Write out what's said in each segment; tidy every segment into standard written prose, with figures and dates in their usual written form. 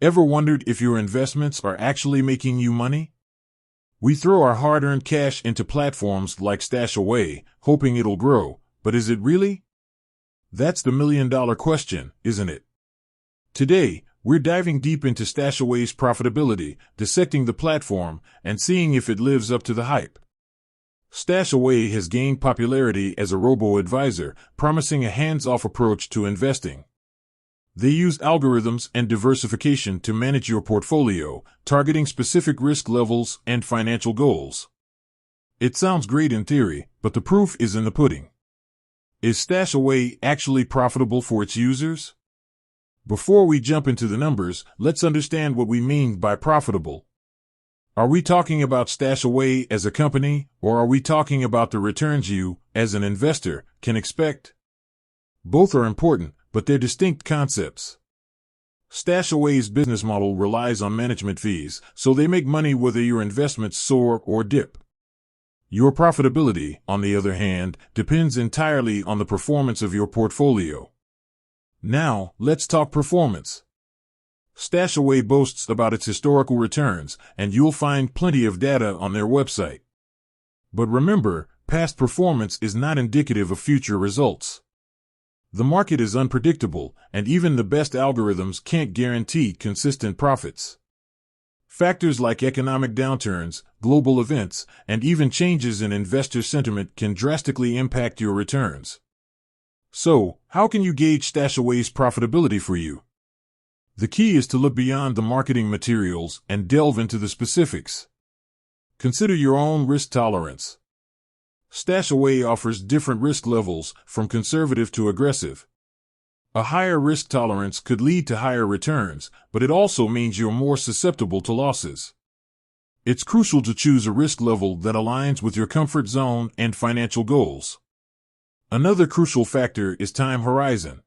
Ever wondered if your investments are actually making you money? We throw our hard-earned cash into platforms like StashAway, hoping it'll grow, but is it really? That's the million-dollar question, isn't it? Today, we're diving deep into StashAway's profitability, dissecting the platform, and seeing if it lives up to the hype. StashAway has gained popularity as a robo-advisor, promising a hands-off approach to investing. They use algorithms and diversification to manage your portfolio, targeting specific risk levels and financial goals. It sounds great in theory, but the proof is in the pudding. Is StashAway actually profitable for its users? Before we jump into the numbers, let's understand what we mean by profitable. Are we talking about StashAway as a company, or are we talking about the returns you, as an investor, can expect? Both are important, but they're distinct concepts. StashAway's business model relies on management fees, so they make money whether your investments soar or dip. Your profitability, on the other hand, depends entirely on the performance of your portfolio. Now, let's talk performance. StashAway boasts about its historical returns, and you'll find plenty of data on their website. But remember, past performance is not indicative of future results. The market is unpredictable, and even the best algorithms can't guarantee consistent profits. Factors like economic downturns, global events, and even changes in investor sentiment can drastically impact your returns. So, how can you gauge StashAway's profitability for you? The key is to look beyond the marketing materials and delve into the specifics. Consider your own risk tolerance. StashAway offers different risk levels, from conservative to aggressive. A higher risk tolerance could lead to higher returns, but it also means you're more susceptible to losses. It's crucial to choose a risk level that aligns with your comfort zone and financial goals. Another crucial factor is time horizon.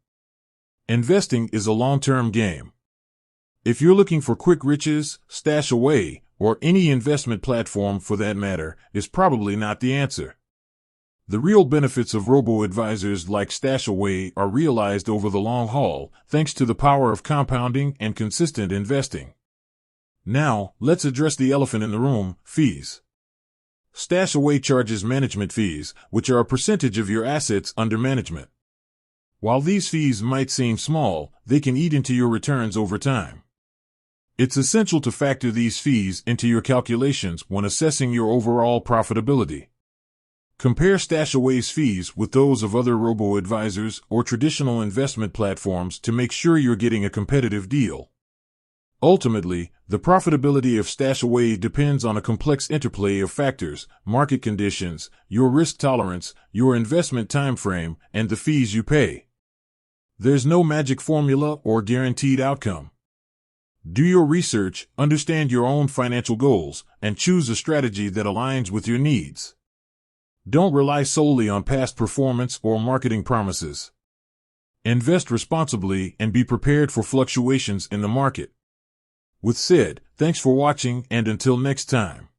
Investing is a long-term game. If you're looking for quick riches, StashAway, or any investment platform for that matter, is probably not the answer. The real benefits of robo-advisors like StashAway are realized over the long haul, thanks to the power of compounding and consistent investing. Now, let's address the elephant in the room, fees. StashAway charges management fees, which are a percentage of your assets under management. While these fees might seem small, they can eat into your returns over time. It's essential to factor these fees into your calculations when assessing your overall profitability. Compare StashAway's fees with those of other robo-advisors or traditional investment platforms to make sure you're getting a competitive deal. Ultimately, the profitability of StashAway depends on a complex interplay of factors: market conditions, your risk tolerance, your investment time frame, and the fees you pay. There's no magic formula or guaranteed outcome. Do your research, understand your own financial goals, and choose a strategy that aligns with your needs. Don't rely solely on past performance or marketing promises. Invest responsibly and be prepared for fluctuations in the market. With said, thanks for watching, and until next time.